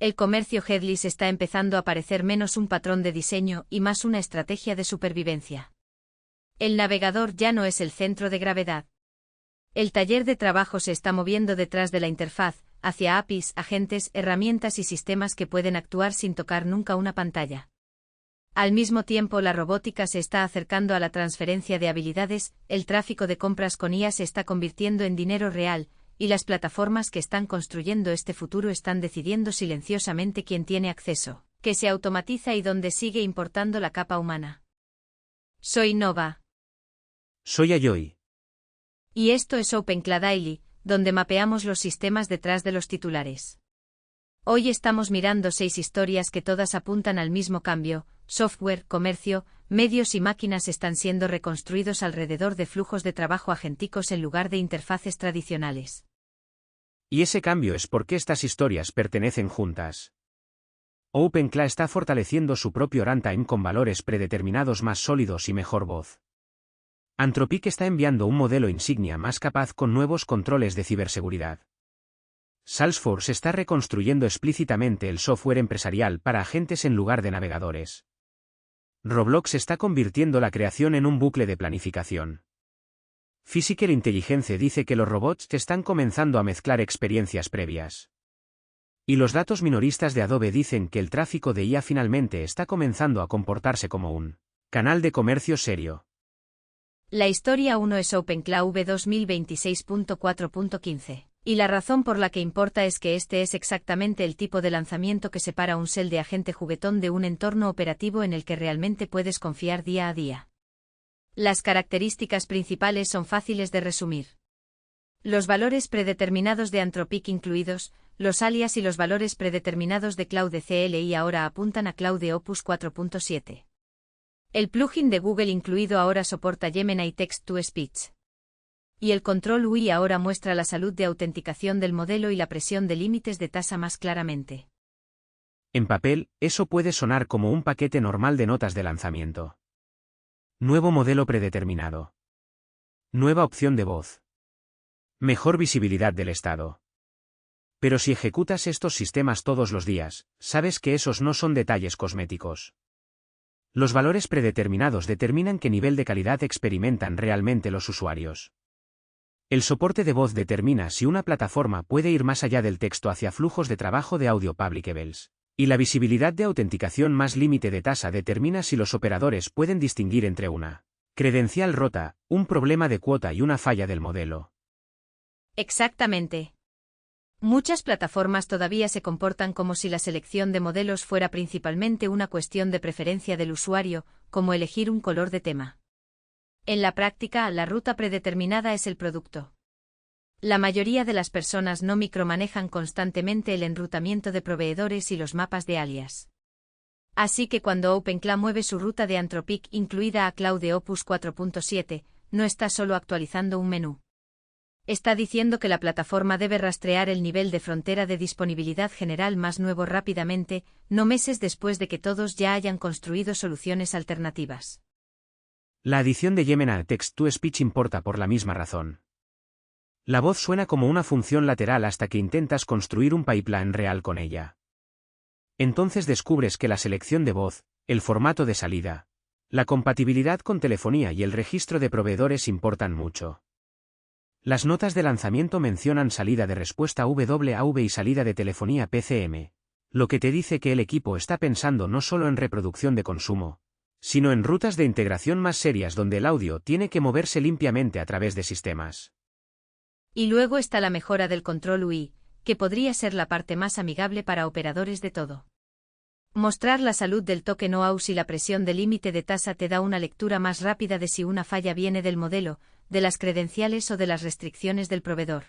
El comercio headless está empezando a parecer menos un patrón de diseño y más una estrategia de supervivencia. El navegador ya no es el centro de gravedad. El taller de trabajo se está moviendo detrás de la interfaz, hacia APIs, agentes, herramientas y sistemas que pueden actuar sin tocar nunca una pantalla. Al mismo tiempo, la robótica se está acercando a la transferencia de habilidades, el tráfico de compras con IA se está convirtiendo en dinero real, y las plataformas que están construyendo este futuro están decidiendo silenciosamente quién tiene acceso, qué se automatiza y dónde sigue importando la capa humana. Soy Nova. Soy Ayoy. Y esto es OpenClaw Daily, donde mapeamos los sistemas detrás de los titulares. Hoy estamos mirando 6 historias que todas apuntan al mismo cambio: software, comercio, medios y máquinas están siendo reconstruidos alrededor de flujos de trabajo agénticos en lugar de interfaces tradicionales. Y ese cambio es porque estas historias pertenecen juntas. OpenClaw está fortaleciendo su propio runtime con valores predeterminados más sólidos y mejor voz. Anthropic está enviando un modelo insignia más capaz con nuevos controles de ciberseguridad. Salesforce está reconstruyendo explícitamente el software empresarial para agentes en lugar de navegadores. Roblox está convirtiendo la creación en un bucle de planificación. Physical Intelligence dice que los robots están comenzando a mezclar experiencias previas. Y los datos minoristas de Adobe dicen que el tráfico de IA finalmente está comenzando a comportarse como un canal de comercio serio. La historia 1 es OpenClaw V 2026.4.15. Y la razón por la que importa es que este es exactamente el tipo de lanzamiento que separa un shell de agente juguetón de un entorno operativo en el que realmente puedes confiar día a día. Las características principales son fáciles de resumir. Los valores predeterminados de Anthropic incluidos, los alias y los valores predeterminados de Claude CLI ahora apuntan a Claude Opus 4.7. El plugin de Google incluido ahora soporta Gemini Text-to-Speech. Y el control UI ahora muestra la salud de autenticación del modelo y la presión de límites de tasa más claramente. En papel, eso puede sonar como un paquete normal de notas de lanzamiento. Nuevo modelo predeterminado. Nueva opción de voz. Mejor visibilidad del estado. Pero si ejecutas estos sistemas todos los días, sabes que esos no son detalles cosméticos. Los valores predeterminados determinan qué nivel de calidad experimentan realmente los usuarios. El soporte de voz determina si una plataforma puede ir más allá del texto hacia flujos de trabajo de audio publicables. Y la visibilidad de autenticación más límite de tasa determina si los operadores pueden distinguir entre una credencial rota, un problema de cuota y una falla del modelo. Exactamente. Muchas plataformas todavía se comportan como si la selección de modelos fuera principalmente una cuestión de preferencia del usuario, como elegir un color de tema. En la práctica, la ruta predeterminada es el producto. La mayoría de las personas no micromanejan constantemente el enrutamiento de proveedores y los mapas de alias. Así que cuando OpenClaw mueve su ruta de Anthropic incluida a Claude Opus 4.7, no está solo actualizando un menú. Está diciendo que la plataforma debe rastrear el nivel de frontera de disponibilidad general más nuevo rápidamente, no meses después de que todos ya hayan construido soluciones alternativas. La adición de Gemini Text-to-Speech importa por la misma razón. La voz suena como una función lateral hasta que intentas construir un pipeline real con ella. Entonces descubres que la selección de voz, el formato de salida, la compatibilidad con telefonía y el registro de proveedores importan mucho. Las notas de lanzamiento mencionan salida de respuesta WAV y salida de telefonía PCM, lo que te dice que el equipo está pensando no solo en reproducción de consumo, sino en rutas de integración más serias donde el audio tiene que moverse limpiamente a través de sistemas. Y luego está la mejora del control UI, que podría ser la parte más amigable para operadores de todo. Mostrar la salud del token OAuth y la presión de límite de tasa te da una lectura más rápida de si una falla viene del modelo, de las credenciales o de las restricciones del proveedor.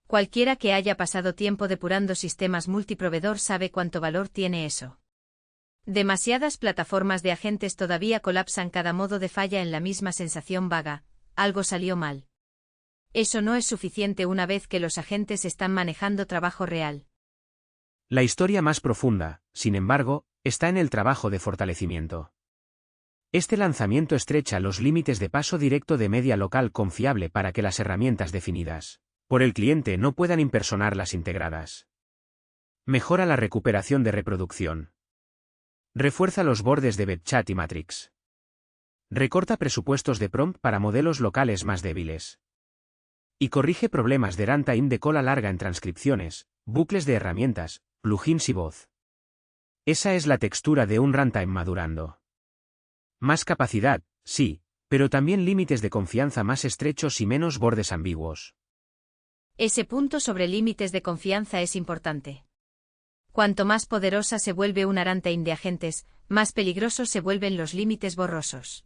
Cualquiera que haya pasado tiempo depurando sistemas multiproveedor sabe cuánto valor tiene eso. Demasiadas plataformas de agentes todavía colapsan cada modo de falla en la misma sensación vaga: algo salió mal. Eso no es suficiente una vez que los agentes están manejando trabajo real. La historia más profunda, sin embargo, está en el trabajo de fortalecimiento. Este lanzamiento estrecha los límites de paso directo de media local confiable para que las herramientas definidas por el cliente no puedan impersonar las integradas. Mejora la recuperación de reproducción. Refuerza los bordes de BetChat y Matrix. Recorta presupuestos de prompt para modelos locales más débiles. Y corrige problemas de runtime de cola larga en transcripciones, bucles de herramientas, plugins y voz. Esa es la textura de un runtime madurando. Más capacidad, sí, pero también límites de confianza más estrechos y menos bordes ambiguos. Ese punto sobre límites de confianza es importante. Cuanto más poderosa se vuelve una runtime de agentes, más peligrosos se vuelven los límites borrosos.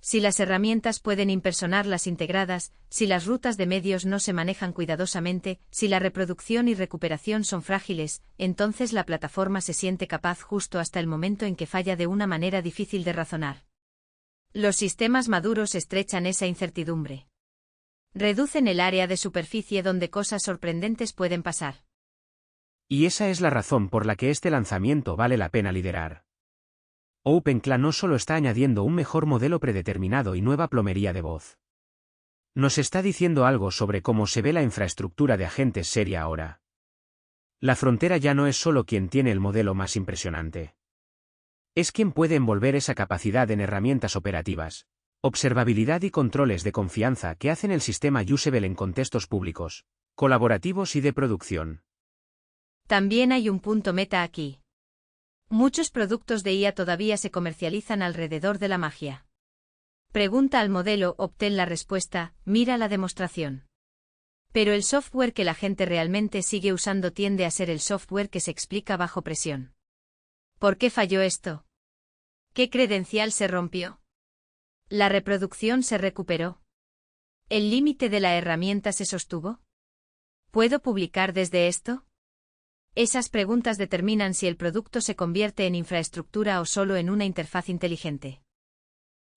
Si las herramientas pueden impersonar las integradas, si las rutas de medios no se manejan cuidadosamente, si la reproducción y recuperación son frágiles, entonces la plataforma se siente capaz justo hasta el momento en que falla de una manera difícil de razonar. Los sistemas maduros estrechan esa incertidumbre. Reducen el área de superficie donde cosas sorprendentes pueden pasar. Y esa es la razón por la que este lanzamiento vale la pena liderar. OpenClaw no solo está añadiendo un mejor modelo predeterminado y nueva plomería de voz. Nos está diciendo algo sobre cómo se ve la infraestructura de agentes seria ahora. La frontera ya no es solo quien tiene el modelo más impresionante. Es quien puede envolver esa capacidad en herramientas operativas, observabilidad y controles de confianza que hacen el sistema usable en contextos públicos, colaborativos y de producción. También hay un punto meta aquí. Muchos productos de IA todavía se comercializan alrededor de la magia. Pregunta al modelo, obtén la respuesta, mira la demostración. Pero el software que la gente realmente sigue usando tiende a ser el software que se explica bajo presión. ¿Por qué falló esto? ¿Qué credencial se rompió? ¿La reproducción se recuperó? ¿El límite de la herramienta se sostuvo? ¿Puedo publicar desde esto? Esas preguntas determinan si el producto se convierte en infraestructura o solo en una interfaz inteligente.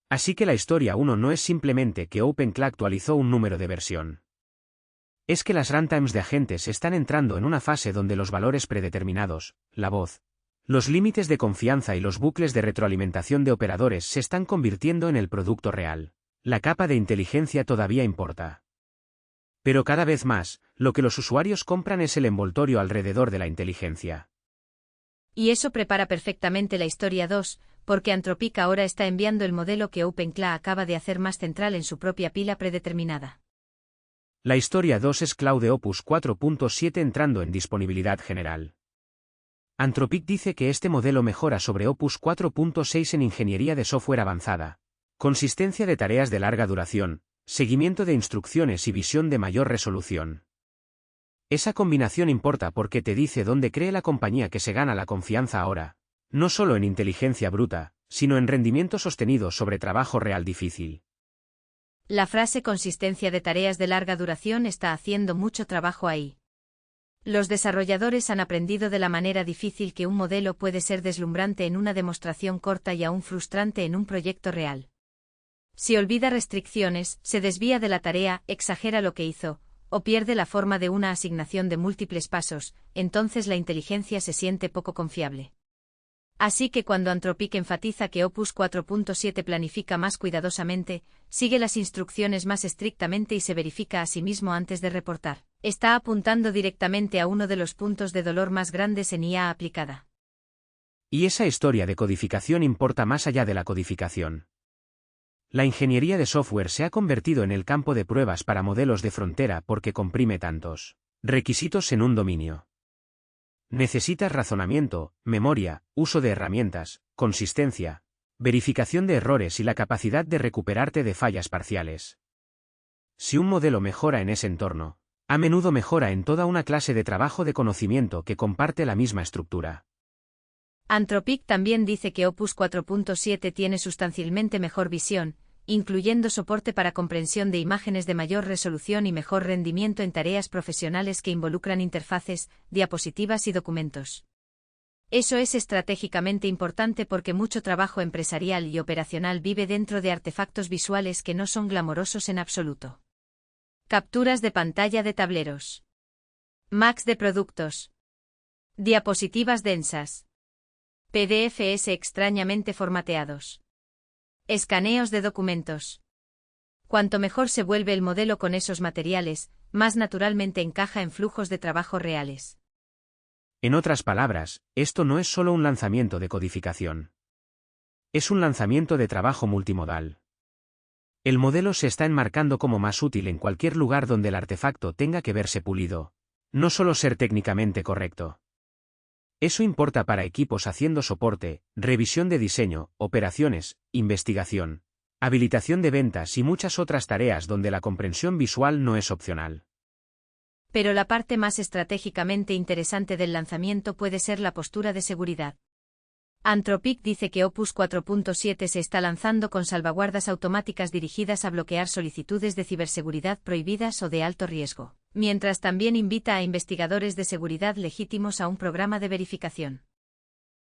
Así que la historia 1 no es simplemente que OpenClaw actualizó un número de versión. Es que las runtimes de agentes están entrando en una fase donde los valores predeterminados, la voz, los límites de confianza y los bucles de retroalimentación de operadores se están convirtiendo en el producto real. La capa de inteligencia todavía importa. Pero cada vez más, lo que los usuarios compran es el envoltorio alrededor de la inteligencia. Y eso prepara perfectamente la historia 2, porque Anthropic ahora está enviando el modelo que OpenClaw acaba de hacer más central en su propia pila predeterminada. La historia 2 es Cloud de Opus 4.7 entrando en disponibilidad general. Anthropic dice que este modelo mejora sobre Opus 4.6 en ingeniería de software avanzada, consistencia de tareas de larga duración, seguimiento de instrucciones y visión de mayor resolución. Esa combinación importa porque te dice dónde cree la compañía que se gana la confianza ahora, no solo en inteligencia bruta, sino en rendimiento sostenido sobre trabajo real difícil. La frase consistencia de tareas de larga duración está haciendo mucho trabajo ahí. Los desarrolladores han aprendido de la manera difícil que un modelo puede ser deslumbrante en una demostración corta y aún frustrante en un proyecto real. Si olvida restricciones, se desvía de la tarea, exagera lo que hizo, o pierde la forma de una asignación de múltiples pasos, entonces la inteligencia se siente poco confiable. Así que cuando Anthropic enfatiza que Opus 4.7 planifica más cuidadosamente, sigue las instrucciones más estrictamente y se verifica a sí mismo antes de reportar, está apuntando directamente a uno de los puntos de dolor más grandes en IA aplicada. Y esa historia de codificación importa más allá de la codificación. La ingeniería de software se ha convertido en el campo de pruebas para modelos de frontera porque comprime tantos requisitos en un dominio. Necesitas razonamiento, memoria, uso de herramientas, consistencia, verificación de errores y la capacidad de recuperarte de fallas parciales. Si un modelo mejora en ese entorno, a menudo mejora en toda una clase de trabajo de conocimiento que comparte la misma estructura. Anthropic también dice que Opus 4.7 tiene sustancialmente mejor visión, incluyendo soporte para comprensión de imágenes de mayor resolución y mejor rendimiento en tareas profesionales que involucran interfaces, diapositivas y documentos. Eso es estratégicamente importante porque mucho trabajo empresarial y operacional vive dentro de artefactos visuales que no son glamorosos en absoluto. Capturas de pantalla de tableros. Macs de productos. Diapositivas densas. PDFs extrañamente formateados. Escaneos de documentos. Cuanto mejor se vuelve el modelo con esos materiales, más naturalmente encaja en flujos de trabajo reales. En otras palabras, esto no es solo un lanzamiento de codificación. Es un lanzamiento de trabajo multimodal. El modelo se está enmarcando como más útil en cualquier lugar donde el artefacto tenga que verse pulido, no solo ser técnicamente correcto. Eso importa para equipos haciendo soporte, revisión de diseño, operaciones, investigación, habilitación de ventas y muchas otras tareas donde la comprensión visual no es opcional. Pero la parte más estratégicamente interesante del lanzamiento puede ser la postura de seguridad. Anthropic dice que Opus 4.7 se está lanzando con salvaguardas automáticas dirigidas a bloquear solicitudes de ciberseguridad prohibidas o de alto riesgo, mientras también invita a investigadores de seguridad legítimos a un programa de verificación.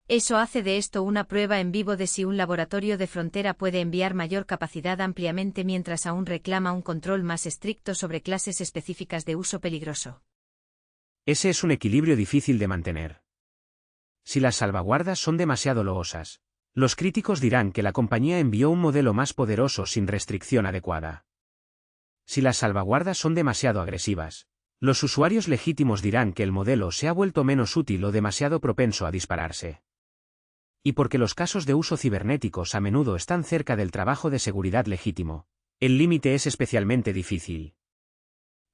Eso hace de esto una prueba en vivo de si un laboratorio de frontera puede enviar mayor capacidad ampliamente mientras aún reclama un control más estricto sobre clases específicas de uso peligroso. Ese es un equilibrio difícil de mantener. Si las salvaguardas son demasiado loosas, los críticos dirán que la compañía envió un modelo más poderoso sin restricción adecuada. Si las salvaguardas son demasiado agresivas, los usuarios legítimos dirán que el modelo se ha vuelto menos útil o demasiado propenso a dispararse. Y porque los casos de uso cibernéticos a menudo están cerca del trabajo de seguridad legítimo, el límite es especialmente difícil.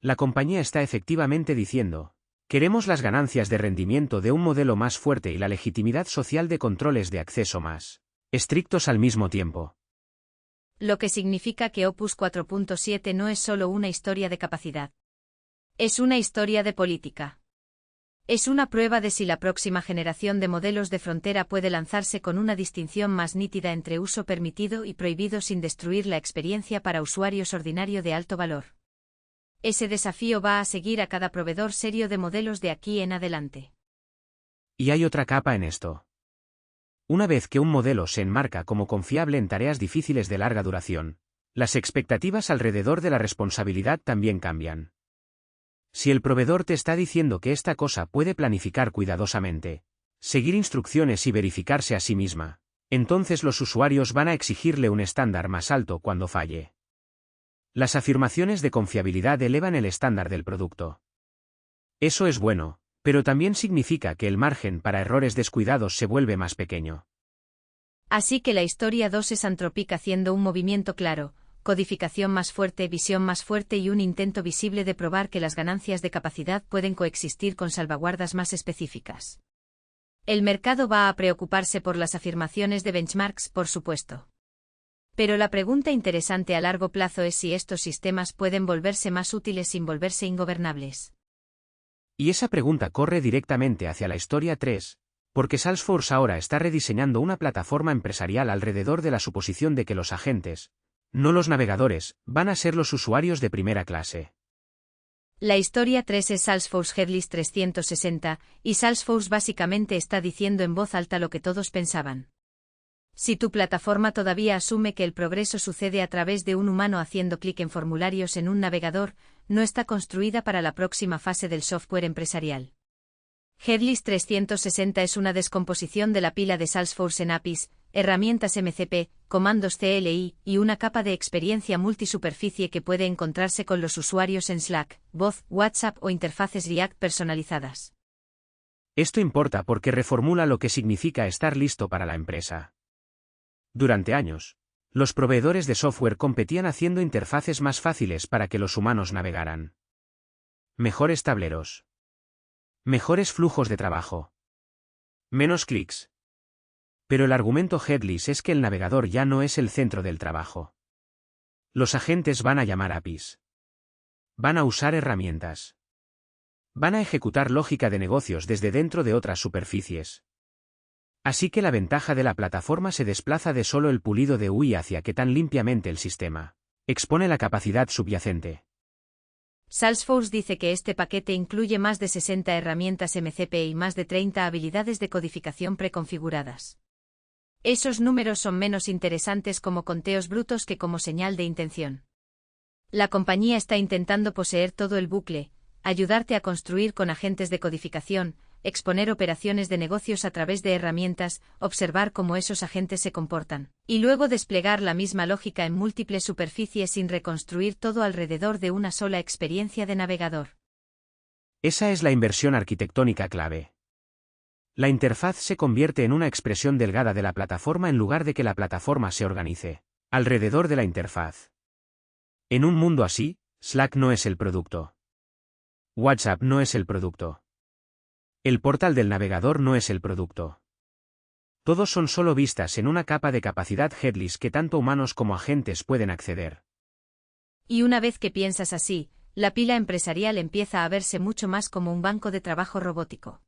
La compañía está efectivamente diciendo: queremos las ganancias de rendimiento de un modelo más fuerte y la legitimidad social de controles de acceso más estrictos al mismo tiempo. Lo que significa que Opus 4.7 no es solo una historia de capacidad. Es una historia de política. Es una prueba de si la próxima generación de modelos de frontera puede lanzarse con una distinción más nítida entre uso permitido y prohibido sin destruir la experiencia para usuarios ordinario de alto valor. Ese desafío va a seguir a cada proveedor serio de modelos de aquí en adelante. Y hay otra capa en esto. Una vez que un modelo se enmarca como confiable en tareas difíciles de larga duración, las expectativas alrededor de la responsabilidad también cambian. Si el proveedor te está diciendo que esta cosa puede planificar cuidadosamente, seguir instrucciones y verificarse a sí misma, entonces los usuarios van a exigirle un estándar más alto cuando falle. Las afirmaciones de confiabilidad elevan el estándar del producto. Eso es bueno, pero también significa que el margen para errores descuidados se vuelve más pequeño. Así que la historia 2 es Anthropic haciendo un movimiento claro: codificación más fuerte, visión más fuerte y un intento visible de probar que las ganancias de capacidad pueden coexistir con salvaguardas más específicas. El mercado va a preocuparse por las afirmaciones de benchmarks, por supuesto. Pero la pregunta interesante a largo plazo es si estos sistemas pueden volverse más útiles sin volverse ingobernables. Y esa pregunta corre directamente hacia la historia 3, porque Salesforce ahora está rediseñando una plataforma empresarial alrededor de la suposición de que los agentes, no los navegadores, van a ser los usuarios de primera clase. La historia 3 es Salesforce Headless 360, y Salesforce básicamente está diciendo en voz alta lo que todos pensaban. Si tu plataforma todavía asume que el progreso sucede a través de un humano haciendo clic en formularios en un navegador, no está construida para la próxima fase del software empresarial. Headless 360 es una descomposición de la pila de Salesforce en APIs, herramientas MCP, comandos CLI y una capa de experiencia multisuperficie que puede encontrarse con los usuarios en Slack, voz, WhatsApp o interfaces React personalizadas. Esto importa porque reformula lo que significa estar listo para la empresa. Durante años, los proveedores de software competían haciendo interfaces más fáciles para que los humanos navegaran. Mejores tableros. Mejores flujos de trabajo. Menos clics. Pero el argumento Headless es que el navegador ya no es el centro del trabajo. Los agentes van a llamar APIs. Van a usar herramientas. Van a ejecutar lógica de negocios desde dentro de otras superficies. Así que la ventaja de la plataforma se desplaza de solo el pulido de UI hacia que tan limpiamente el sistema expone la capacidad subyacente. Salesforce dice que este paquete incluye más de 60 herramientas MCP y más de 30 habilidades de codificación preconfiguradas. Esos números son menos interesantes como conteos brutos que como señal de intención. La compañía está intentando poseer todo el bucle, ayudarte a construir con agentes de codificación, exponer operaciones de negocios a través de herramientas, observar cómo esos agentes se comportan, y luego desplegar la misma lógica en múltiples superficies sin reconstruir todo alrededor de una sola experiencia de navegador. Esa es la inversión arquitectónica clave. La interfaz se convierte en una expresión delgada de la plataforma en lugar de que la plataforma se organice alrededor de la interfaz. En un mundo así, Slack no es el producto. WhatsApp no es el producto. El portal del navegador no es el producto. Todos son solo vistas en una capa de capacidad headless que tanto humanos como agentes pueden acceder. Y una vez que piensas así, la pila empresarial empieza a verse mucho más como un banco de trabajo robótico.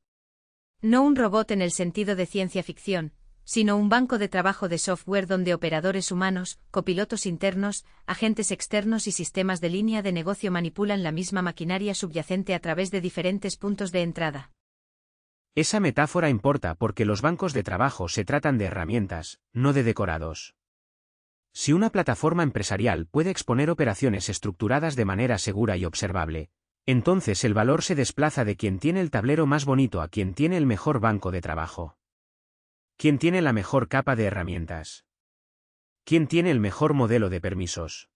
No un robot en el sentido de ciencia ficción, sino un banco de trabajo de software donde operadores humanos, copilotos internos, agentes externos y sistemas de línea de negocio manipulan la misma maquinaria subyacente a través de diferentes puntos de entrada. Esa metáfora importa porque los bancos de trabajo se tratan de herramientas, no de decorados. Si una plataforma empresarial puede exponer operaciones estructuradas de manera segura y observable, entonces el valor se desplaza de quien tiene el tablero más bonito a quien tiene el mejor banco de trabajo. ¿Quién tiene la mejor capa de herramientas? ¿Quién tiene el mejor modelo de permisos?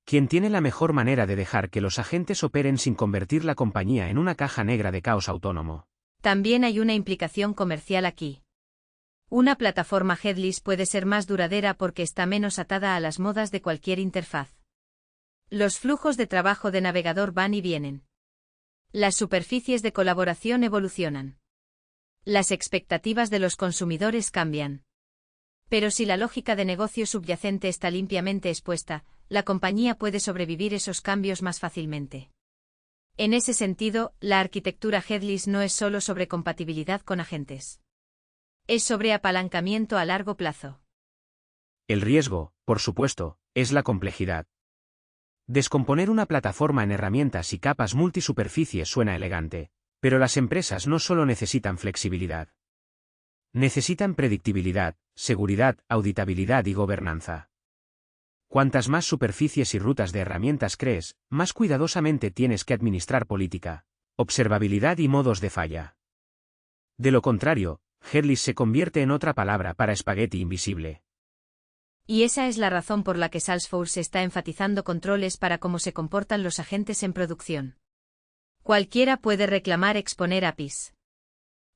¿Quién tiene la mejor manera de dejar que los agentes operen sin convertir la compañía en una caja negra de caos autónomo? También hay una implicación comercial aquí. Una plataforma headless puede ser más duradera porque está menos atada a las modas de cualquier interfaz. Los flujos de trabajo de navegador van y vienen. Las superficies de colaboración evolucionan. Las expectativas de los consumidores cambian. Pero si la lógica de negocio subyacente está limpiamente expuesta, la compañía puede sobrevivir esos cambios más fácilmente. En ese sentido, la arquitectura headless no es solo sobre compatibilidad con agentes. Es sobre apalancamiento a largo plazo. El riesgo, por supuesto, es la complejidad. Descomponer una plataforma en herramientas y capas multisuperficies suena elegante, pero las empresas no solo necesitan flexibilidad. Necesitan predictibilidad, seguridad, auditabilidad y gobernanza. Cuantas más superficies y rutas de herramientas crees, más cuidadosamente tienes que administrar política, observabilidad y modos de falla. De lo contrario, headless se convierte en otra palabra para espagueti invisible. Y esa es la razón por la que Salesforce está enfatizando controles para cómo se comportan los agentes en producción. Cualquiera puede reclamar exponer APIs.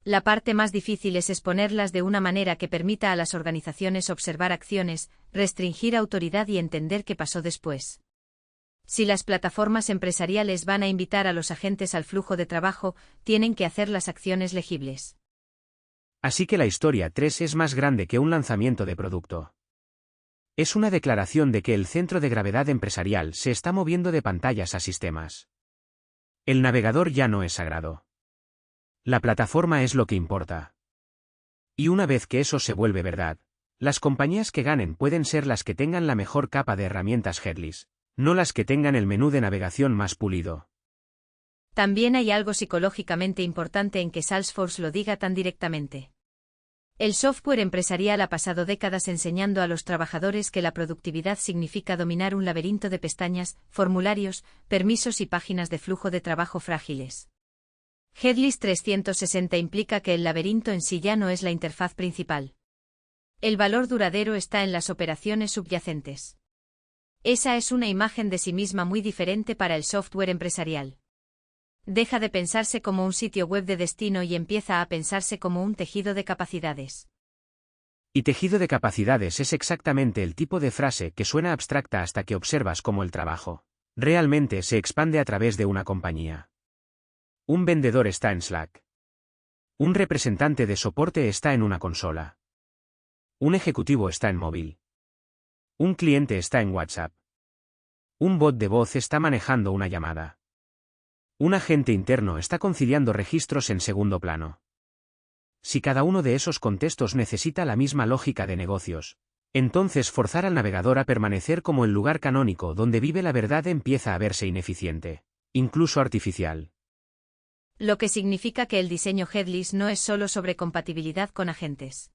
La parte más difícil es exponerlas de una manera que permita a las organizaciones observar acciones, restringir autoridad y entender qué pasó después. Si las plataformas empresariales van a invitar a los agentes al flujo de trabajo, tienen que hacer las acciones legibles. Así que la historia 3 es más grande que un lanzamiento de producto. Es una declaración de que el centro de gravedad empresarial se está moviendo de pantallas a sistemas. El navegador ya no es sagrado. La plataforma es lo que importa. Y una vez que eso se vuelve verdad, las compañías que ganen pueden ser las que tengan la mejor capa de herramientas headless, no las que tengan el menú de navegación más pulido. También hay algo psicológicamente importante en que Salesforce lo diga tan directamente. El software empresarial ha pasado décadas enseñando a los trabajadores que la productividad significa dominar un laberinto de pestañas, formularios, permisos y páginas de flujo de trabajo frágiles. Headless 360 implica que el laberinto en sí ya no es la interfaz principal. El valor duradero está en las operaciones subyacentes. Esa es una imagen de sí misma muy diferente para el software empresarial. Deja de pensarse como un sitio web de destino y empieza a pensarse como un tejido de capacidades. Y tejido de capacidades es exactamente el tipo de frase que suena abstracta hasta que observas cómo el trabajo realmente se expande a través de una compañía. Un vendedor está en Slack. Un representante de soporte está en una consola. Un ejecutivo está en móvil. Un cliente está en WhatsApp. Un bot de voz está manejando una llamada. Un agente interno está conciliando registros en segundo plano. Si cada uno de esos contextos necesita la misma lógica de negocios, entonces forzar al navegador a permanecer como el lugar canónico donde vive la verdad empieza a verse ineficiente, incluso artificial. Lo que significa que el diseño headless no es solo sobre compatibilidad con agentes.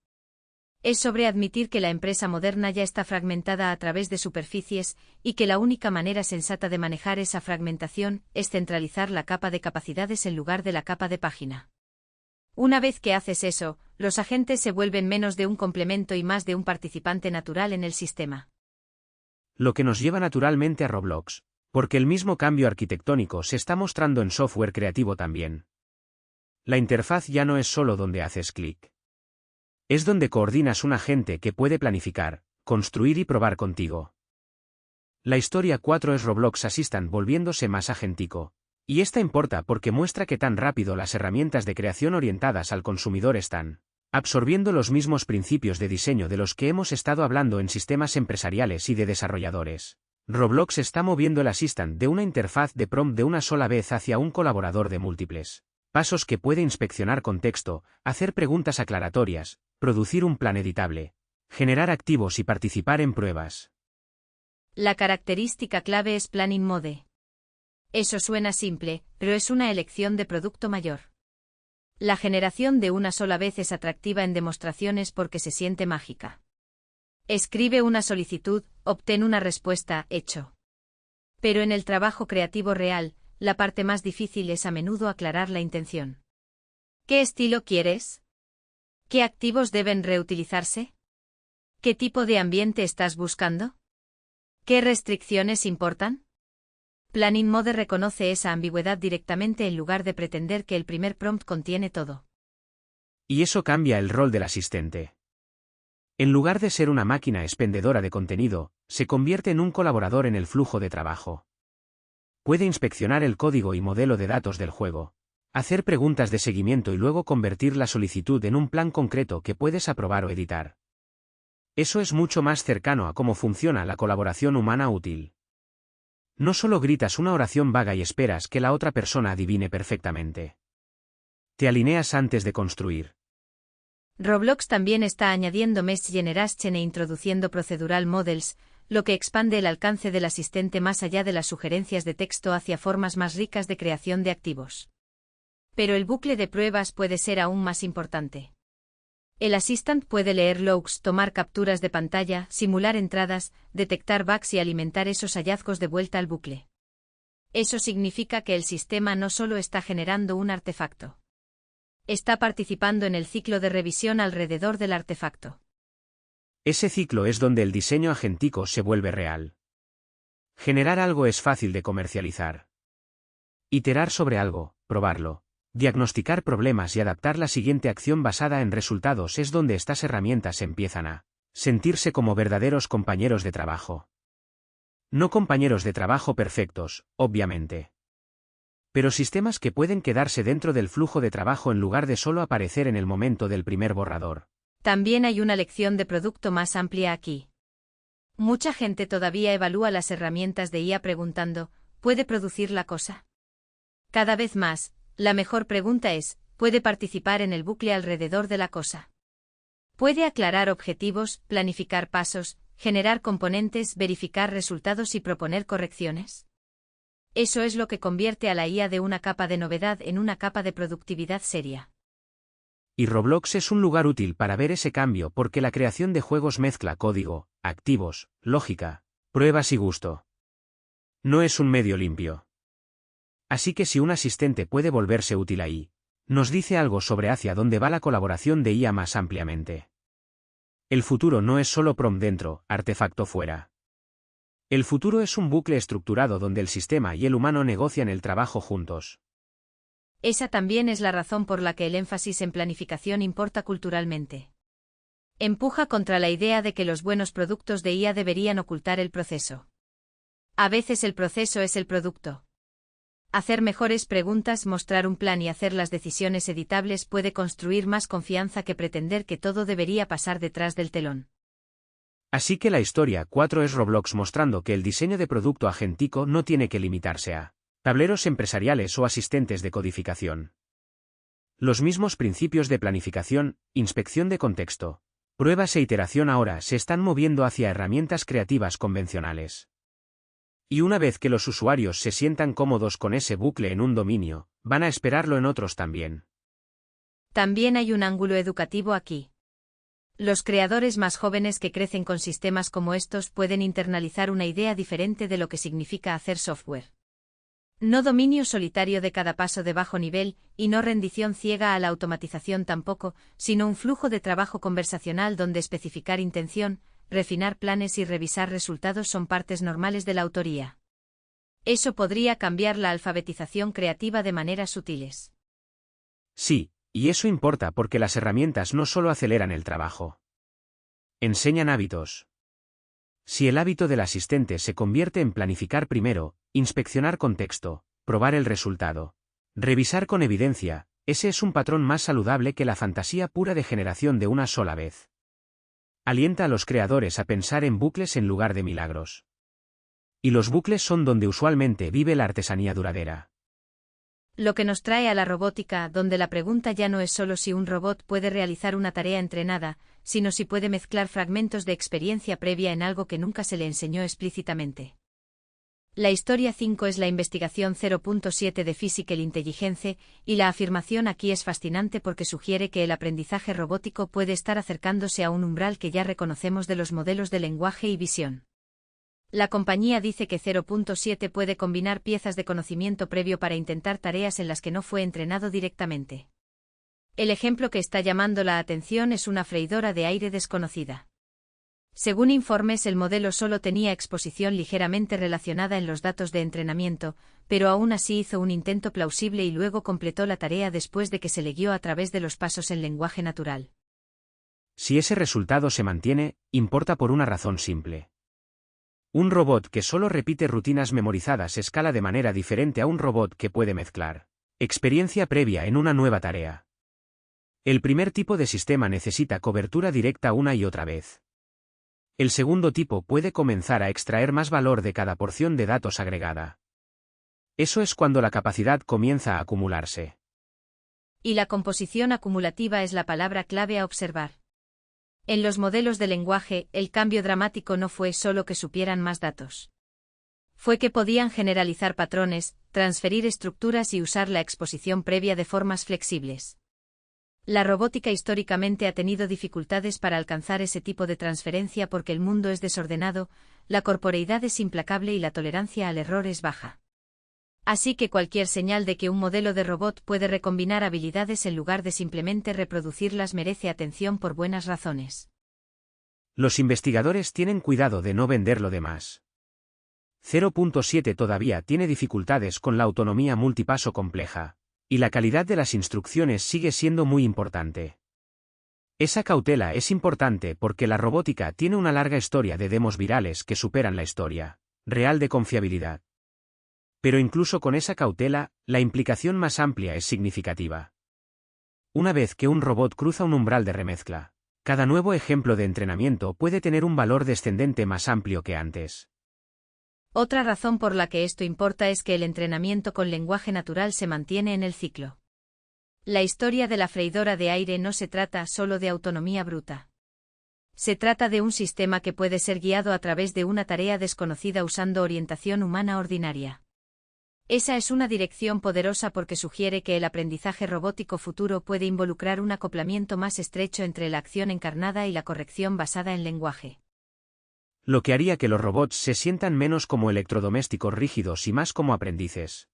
Es sobre admitir que la empresa moderna ya está fragmentada a través de superficies y que la única manera sensata de manejar esa fragmentación es centralizar la capa de capacidades en lugar de la capa de página. Una vez que haces eso, los agentes se vuelven menos de un complemento y más de un participante natural en el sistema. Lo que nos lleva naturalmente a Roblox, porque el mismo cambio arquitectónico se está mostrando en software creativo también. La interfaz ya no es solo donde haces clic. Es donde coordinas un agente que puede planificar, construir y probar contigo. La historia 4 es Roblox Assistant volviéndose más agentico. Y esta importa porque muestra que tan rápido las herramientas de creación orientadas al consumidor están absorbiendo los mismos principios de diseño de los que hemos estado hablando en sistemas empresariales y de desarrolladores. Roblox está moviendo el Assistant de una interfaz de prompt de una sola vez hacia un colaborador de múltiples pasos que puede inspeccionar contexto, hacer preguntas aclaratorias, producir un plan editable, generar activos y participar en pruebas. La característica clave es Planning Mode. Eso suena simple, pero es una elección de producto mayor. La generación de una sola vez es atractiva en demostraciones porque se siente mágica. Escribe una solicitud, obtén una respuesta, hecho. Pero en el trabajo creativo real, la parte más difícil es a menudo aclarar la intención. ¿Qué estilo quieres? ¿Qué activos deben reutilizarse? ¿Qué tipo de ambiente estás buscando? ¿Qué restricciones importan? Planning Mode reconoce esa ambigüedad directamente en lugar de pretender que el primer prompt contiene todo. Y eso cambia el rol del asistente. En lugar de ser una máquina expendedora de contenido, se convierte en un colaborador en el flujo de trabajo. Puede inspeccionar el código y modelo de datos del juego, hacer preguntas de seguimiento y luego convertir la solicitud en un plan concreto que puedes aprobar o editar. Eso es mucho más cercano a cómo funciona la colaboración humana útil. No solo gritas una oración vaga y esperas que la otra persona adivine perfectamente. Te alineas antes de construir. Roblox también está añadiendo Mesh Generation e introduciendo Procedural Models, lo que expande el alcance del asistente más allá de las sugerencias de texto hacia formas más ricas de creación de activos. Pero el bucle de pruebas puede ser aún más importante. El Assistant puede leer logs, tomar capturas de pantalla, simular entradas, detectar bugs y alimentar esos hallazgos de vuelta al bucle. Eso significa que el sistema no solo está generando un artefacto. Está participando en el ciclo de revisión alrededor del artefacto. Ese ciclo es donde el diseño agentico se vuelve real. Generar algo es fácil de comercializar. Iterar sobre algo, probarlo, diagnosticar problemas y adaptar la siguiente acción basada en resultados es donde estas herramientas empiezan a sentirse como verdaderos compañeros de trabajo. No compañeros de trabajo perfectos, obviamente. Pero sistemas que pueden quedarse dentro del flujo de trabajo en lugar de solo aparecer en el momento del primer borrador. También hay una lección de producto más amplia aquí. Mucha gente todavía evalúa las herramientas de IA preguntando, ¿puede producir la cosa? Cada vez más, la mejor pregunta es, ¿puede participar en el bucle alrededor de la cosa? ¿Puede aclarar objetivos, planificar pasos, generar componentes, verificar resultados y proponer correcciones? Eso es lo que convierte a la IA de una capa de novedad en una capa de productividad seria. Y Roblox es un lugar útil para ver ese cambio porque la creación de juegos mezcla código, activos, lógica, pruebas y gusto. No es un medio limpio. Así que si un asistente puede volverse útil ahí, nos dice algo sobre hacia dónde va la colaboración de IA más ampliamente. El futuro no es solo prompt dentro, artefacto fuera. El futuro es un bucle estructurado donde el sistema y el humano negocian el trabajo juntos. Esa también es la razón por la que el énfasis en planificación importa culturalmente. Empuja contra la idea de que los buenos productos de IA deberían ocultar el proceso. A veces el proceso es el producto. Hacer mejores preguntas, mostrar un plan y hacer las decisiones editables puede construir más confianza que pretender que todo debería pasar detrás del telón. Así que la historia 4 es Roblox mostrando que el diseño de producto agentico no tiene que limitarse a tableros empresariales o asistentes de codificación. Los mismos principios de planificación, inspección de contexto, pruebas e iteración ahora se están moviendo hacia herramientas creativas convencionales. Y una vez que los usuarios se sientan cómodos con ese bucle en un dominio, van a esperarlo en otros también. También hay un ángulo educativo aquí. Los creadores más jóvenes que crecen con sistemas como estos pueden internalizar una idea diferente de lo que significa hacer software. No dominio solitario de cada paso de bajo nivel, y no rendición ciega a la automatización tampoco, sino un flujo de trabajo conversacional donde especificar intención, refinar planes y revisar resultados son partes normales de la autoría. Eso podría cambiar la alfabetización creativa de maneras sutiles. Sí, y eso importa porque las herramientas no solo aceleran el trabajo. Enseñan hábitos. Si el hábito del asistente se convierte en planificar primero, inspeccionar contexto, probar el resultado, revisar con evidencia, ese es un patrón más saludable que la fantasía pura de generación de una sola vez. Alienta a los creadores a pensar en bucles en lugar de milagros. Y los bucles son donde usualmente vive la artesanía duradera. Lo que nos trae a la robótica, donde la pregunta ya no es solo si un robot puede realizar una tarea entrenada, sino si puede mezclar fragmentos de experiencia previa en algo que nunca se le enseñó explícitamente. La historia 5 es la investigación 0.7 de Physical Intelligence, y la afirmación aquí es fascinante porque sugiere que el aprendizaje robótico puede estar acercándose a un umbral que ya reconocemos de los modelos de lenguaje y visión. La compañía dice que 0.7 puede combinar piezas de conocimiento previo para intentar tareas en las que no fue entrenado directamente. El ejemplo que está llamando la atención es una freidora de aire desconocida. Según informes, el modelo solo tenía exposición ligeramente relacionada en los datos de entrenamiento, pero aún así hizo un intento plausible y luego completó la tarea después de que se le guió a través de los pasos en lenguaje natural. Si ese resultado se mantiene, importa por una razón simple. Un robot que solo repite rutinas memorizadas escala de manera diferente a un robot que puede mezclar experiencia previa en una nueva tarea. El primer tipo de sistema necesita cobertura directa una y otra vez. El segundo tipo puede comenzar a extraer más valor de cada porción de datos agregada. Eso es cuando la capacidad comienza a acumularse. Y la composición acumulativa es la palabra clave a observar. En los modelos de lenguaje, el cambio dramático no fue solo que supieran más datos. Fue que podían generalizar patrones, transferir estructuras y usar la exposición previa de formas flexibles. La robótica históricamente ha tenido dificultades para alcanzar ese tipo de transferencia porque el mundo es desordenado, la corporeidad es implacable y la tolerancia al error es baja. Así que cualquier señal de que un modelo de robot puede recombinar habilidades en lugar de simplemente reproducirlas merece atención por buenas razones. Los investigadores tienen cuidado de no vender lo demás. 0.7 todavía tiene dificultades con la autonomía multipaso compleja. Y la calidad de las instrucciones sigue siendo muy importante. Esa cautela es importante porque la robótica tiene una larga historia de demos virales que superan la historia real de confiabilidad. Pero incluso con esa cautela, la implicación más amplia es significativa. Una vez que un robot cruza un umbral de remezcla, cada nuevo ejemplo de entrenamiento puede tener un valor descendente más amplio que antes. Otra razón por la que esto importa es que el entrenamiento con lenguaje natural se mantiene en el ciclo. La historia de la freidora de aire no se trata solo de autonomía bruta. Se trata de un sistema que puede ser guiado a través de una tarea desconocida usando orientación humana ordinaria. Esa es una dirección poderosa porque sugiere que el aprendizaje robótico futuro puede involucrar un acoplamiento más estrecho entre la acción encarnada y la corrección basada en lenguaje. Lo que haría que los robots se sientan menos como electrodomésticos rígidos y más como aprendices.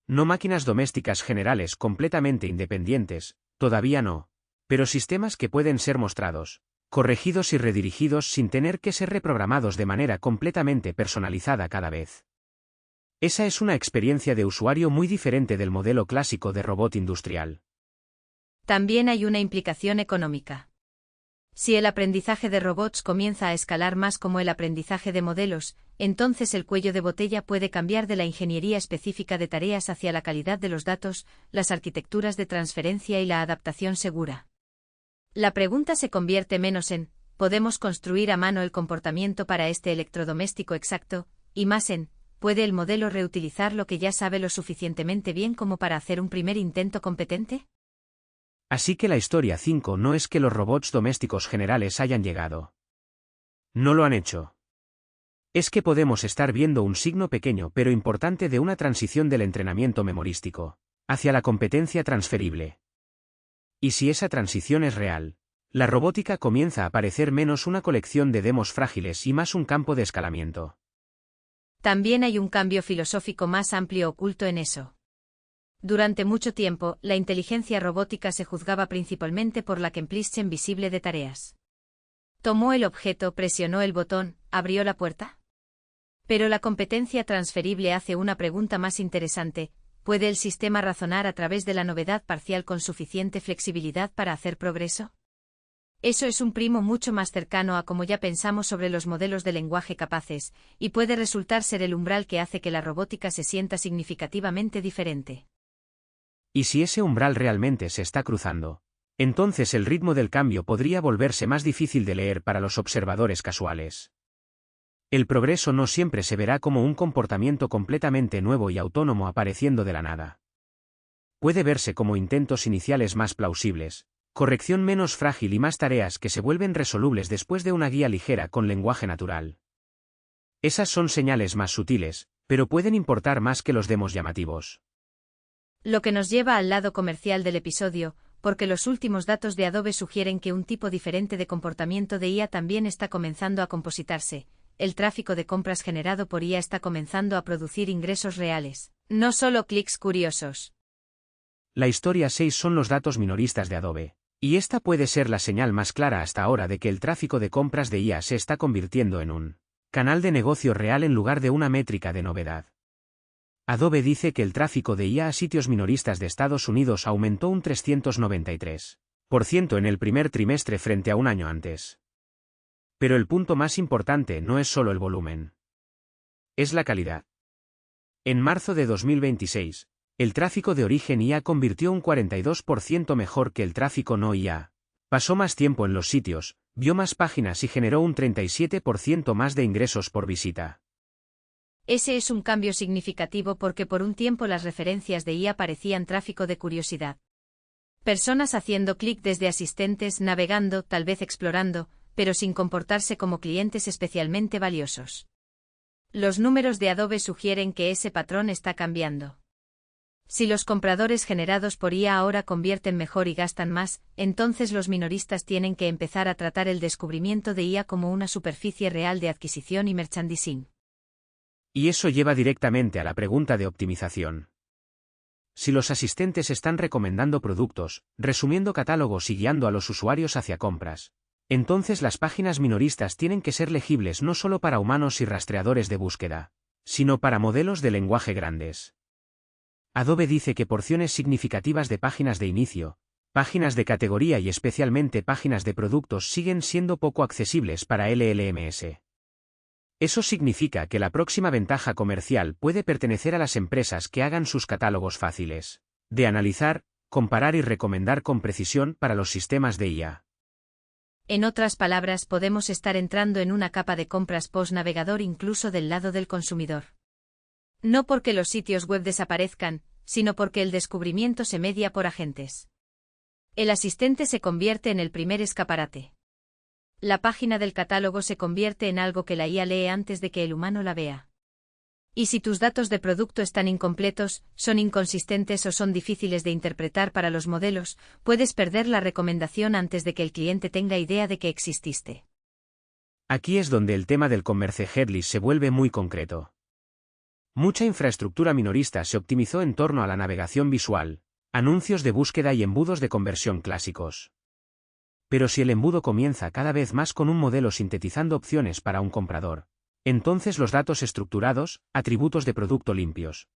No máquinas domésticas generales completamente independientes, todavía no, pero sistemas que pueden ser mostrados, corregidos y redirigidos sin tener que ser reprogramados de manera completamente personalizada cada vez. Esa es una experiencia de usuario muy diferente del modelo clásico de robot industrial. También hay una implicación económica. Si el aprendizaje de robots comienza a escalar más como el aprendizaje de modelos, entonces el cuello de botella puede cambiar de la ingeniería específica de tareas hacia la calidad de los datos, las arquitecturas de transferencia y la adaptación segura. La pregunta se convierte menos en, ¿podemos construir a mano el comportamiento para este electrodoméstico exacto? Y más en, ¿puede el modelo reutilizar lo que ya sabe lo suficientemente bien como para hacer un primer intento competente? Así que la historia 5 no es que los robots domésticos generales hayan llegado. No lo han hecho. Es que podemos estar viendo un signo pequeño pero importante de una transición del entrenamiento memorístico hacia la competencia transferible. Y si esa transición es real, la robótica comienza a parecer menos una colección de demos frágiles y más un campo de escalamiento. También hay un cambio filosófico más amplio oculto en eso. Durante mucho tiempo, la inteligencia robótica se juzgaba principalmente por la completion visible de tareas. Tomó el objeto, presionó el botón, abrió la puerta. Pero la competencia transferible hace una pregunta más interesante: ¿puede el sistema razonar a través de la novedad parcial con suficiente flexibilidad para hacer progreso? Eso es un primo mucho más cercano a como ya pensamos sobre los modelos de lenguaje capaces, y puede resultar ser el umbral que hace que la robótica se sienta significativamente diferente. Y si ese umbral realmente se está cruzando, entonces el ritmo del cambio podría volverse más difícil de leer para los observadores casuales. El progreso no siempre se verá como un comportamiento completamente nuevo y autónomo apareciendo de la nada. Puede verse como intentos iniciales más plausibles, corrección menos frágil y más tareas que se vuelven resolubles después de una guía ligera con lenguaje natural. Esas son señales más sutiles, pero pueden importar más que los demos llamativos. Lo que nos lleva al lado comercial del episodio, porque los últimos datos de Adobe sugieren que un tipo diferente de comportamiento de IA también está comenzando a compositarse. El tráfico de compras generado por IA está comenzando a producir ingresos reales, no solo clics curiosos. La historia 6 son los datos minoristas de Adobe, y esta puede ser la señal más clara hasta ahora de que el tráfico de compras de IA se está convirtiendo en un canal de negocio real en lugar de una métrica de novedad. Adobe dice que el tráfico de IA a sitios minoristas de Estados Unidos aumentó un 393% en el primer trimestre frente a un año antes. Pero el punto más importante no es solo el volumen. Es la calidad. En marzo de 2026, el tráfico de origen IA convirtió un 42% mejor que el tráfico no IA. Pasó más tiempo en los sitios, vio más páginas y generó un 37% más de ingresos por visita. Ese es un cambio significativo porque por un tiempo las referencias de IA parecían tráfico de curiosidad. Personas haciendo clic desde asistentes, navegando, tal vez explorando, pero sin comportarse como clientes especialmente valiosos. Los números de Adobe sugieren que ese patrón está cambiando. Si los compradores generados por IA ahora convierten mejor y gastan más, entonces los minoristas tienen que empezar a tratar el descubrimiento de IA como una superficie real de adquisición y merchandising. Y eso lleva directamente a la pregunta de optimización. Si los asistentes están recomendando productos, resumiendo catálogos y guiando a los usuarios hacia compras, entonces las páginas minoristas tienen que ser legibles no solo para humanos y rastreadores de búsqueda, sino para modelos de lenguaje grandes. Adobe dice que porciones significativas de páginas de inicio, páginas de categoría y especialmente páginas de productos siguen siendo poco accesibles para LLMs. Eso significa que la próxima ventaja comercial puede pertenecer a las empresas que hagan sus catálogos fáciles de analizar, comparar y recomendar con precisión para los sistemas de IA. En otras palabras, podemos estar entrando en una capa de compras post-navegador incluso del lado del consumidor. No porque los sitios web desaparezcan, sino porque el descubrimiento se media por agentes. El asistente se convierte en el primer escaparate. La página del catálogo se convierte en algo que la IA lee antes de que el humano la vea. Y si tus datos de producto están incompletos, son inconsistentes o son difíciles de interpretar para los modelos, puedes perder la recomendación antes de que el cliente tenga idea de que exististe. Aquí es donde el tema del commerce headless se vuelve muy concreto. Mucha infraestructura minorista se optimizó en torno a la navegación visual, anuncios de búsqueda y embudos de conversión clásicos. Pero si el embudo comienza cada vez más con un modelo sintetizando opciones para un comprador, entonces los datos estructurados, atributos de producto limpios,